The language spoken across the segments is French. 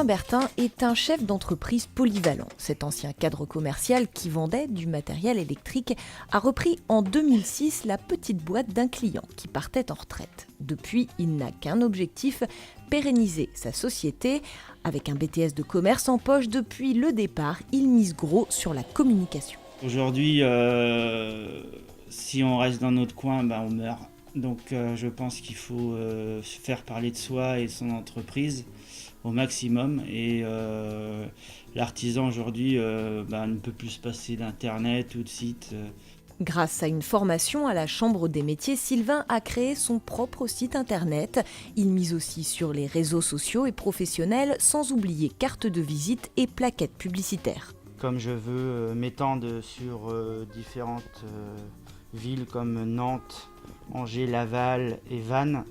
Sylvain Bertin est un chef d'entreprise polyvalent. Cet ancien cadre commercial qui vendait du matériel électrique a repris en 2006 la petite boîte d'un client qui partait en retraite. Depuis, il n'a qu'un objectif, pérenniser sa société. Avec un BTS de commerce en poche depuis le départ, il mise gros sur la communication. Aujourd'hui, si on reste dans notre coin, on meurt. Donc je pense qu'il faut faire parler de soi et de son entreprise au maximum. Et l'artisan aujourd'hui ne peut plus se passer d'internet ou de site. Grâce à une formation à la Chambre des métiers, Sylvain a créé son propre site internet. Il mise aussi sur les réseaux sociaux et professionnels, sans oublier carte de visite et plaquettes publicitaires. Comme je veux m'étendre sur différentes villes comme Nantes, Angers, Laval et Vannes,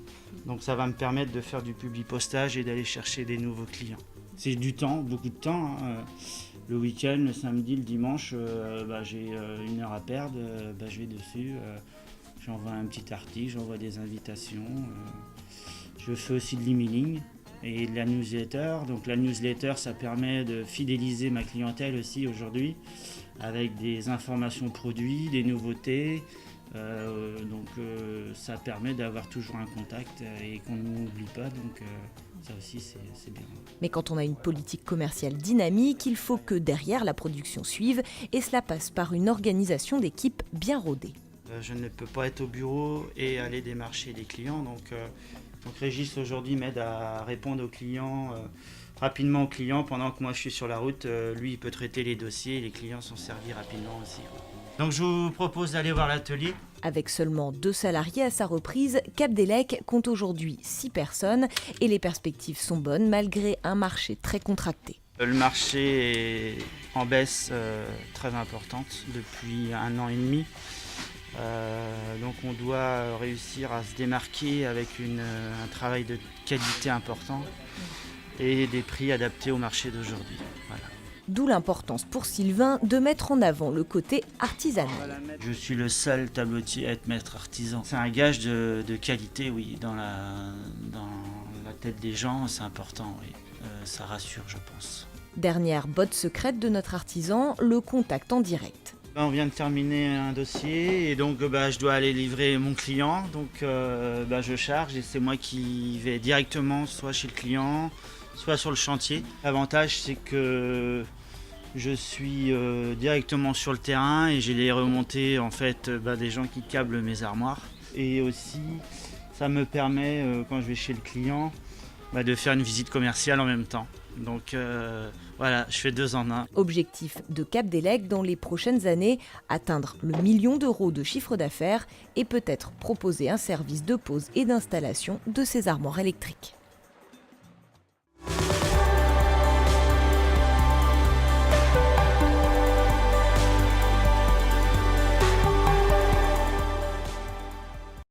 donc ça va me permettre de faire du publipostage et d'aller chercher des nouveaux clients. C'est du temps, beaucoup de temps. Le week-end, le samedi, le dimanche, j'ai 1 heure à perdre, je vais dessus, j'envoie un petit article, j'envoie des invitations. Je fais aussi de l'emailing et de la newsletter. Donc la newsletter, ça permet de fidéliser ma clientèle aussi aujourd'hui avec des informations produits, des nouveautés. Ça permet d'avoir toujours un contact et qu'on ne m'oublie pas. Donc ça aussi, c'est bien. Mais quand on a une politique commerciale dynamique, il faut que derrière la production suive et cela passe par une organisation d'équipe bien rodée. Je ne peux pas être au bureau et aller démarcher les clients. Donc Régis aujourd'hui m'aide à répondre aux clients, rapidement aux clients pendant que moi je suis sur la route. Lui il peut traiter les dossiers et les clients sont servis rapidement aussi. Donc je vous propose d'aller voir l'atelier. Avec seulement 2 salariés à sa reprise, Capdelec compte aujourd'hui 6 personnes et les perspectives sont bonnes malgré un marché très contracté. Le marché est en baisse très importante depuis 1 an et demi. Donc on doit réussir à se démarquer avec un travail de qualité important et des prix adaptés au marché d'aujourd'hui. Voilà. D'où l'importance pour Sylvain de mettre en avant le côté artisanal. Je suis le seul tablettier à être maître artisan. C'est un gage de qualité, oui, dans la tête des gens, c'est important, oui. Ça rassure, je pense. Dernière botte secrète de notre artisan, le contact en direct. On vient de terminer un dossier et donc je dois aller livrer mon client. Donc je charge et c'est moi qui vais directement soit chez le client, soit sur le chantier. L'avantage c'est que je suis directement sur le terrain et j'ai les remontées en fait des gens qui câblent mes armoires. Et aussi ça me permet quand je vais chez le client de faire une visite commerciale en même temps. Donc voilà, je fais 2 en 1. Objectif de Capdelec dans les prochaines années, atteindre le 1 million d'euros de chiffre d'affaires et peut-être proposer un service de pose et d'installation de ces armoires électriques.